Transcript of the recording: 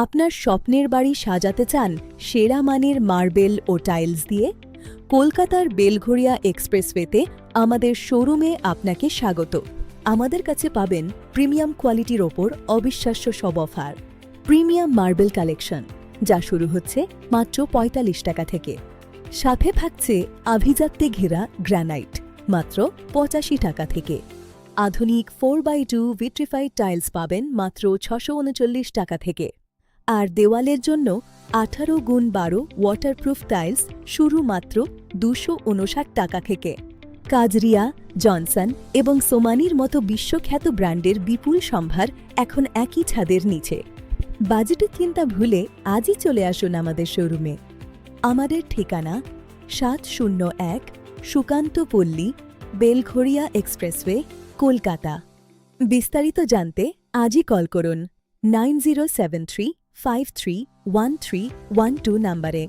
আপনার স্বপ্নের বাড়ি সাজাতে চান সেরা মানের মার্বেল ও টাইলস দিয়ে? কলকাতার বেলঘরিয়া এক্সপ্রেসওয়েতে আমাদের শোরুমে আপনাকে স্বাগত। আমাদের কাছে পাবেন প্রিমিয়াম কোয়ালিটির ওপর অবিশ্বাস্য সব অফার। প্রিমিয়াম মার্বেল কালেকশন, যা শুরু হচ্ছে মাত্র ৪৫ টাকা থেকে। সাথে থাকছে আভিজাত্যে ঘেরা গ্রানাইট, মাত্র ৮৫ টাকা থেকে। আধুনিক 4x2 ভিট্রিফাইড টাইলস পাবেন মাত্র ৬৩৯ টাকা থেকে। আর দেওয়ালের জন্য ১৮x১২ ওয়াটারপ্রুফ টাইলস শুরু মাত্র ২৫৯ টাকা থেকে। কাজরিয়া, জনসন এবং সোমানির মতো বিশ্বখ্যাত ব্র্যান্ডের বিপুল সম্ভার এখন একই ছাদের নিচে। বাজেটের চিন্তা ভুলে আজই চলে আসুন আমাদের শোরুমে। আমাদের ঠিকানা ৭০১ সুকান্ত পল্লী, বেলঘরিয়া এক্সপ্রেসওয়ে, কলকাতা। বিস্তারিত জানতে আজই কল করুন 9073531312 নম্বরে।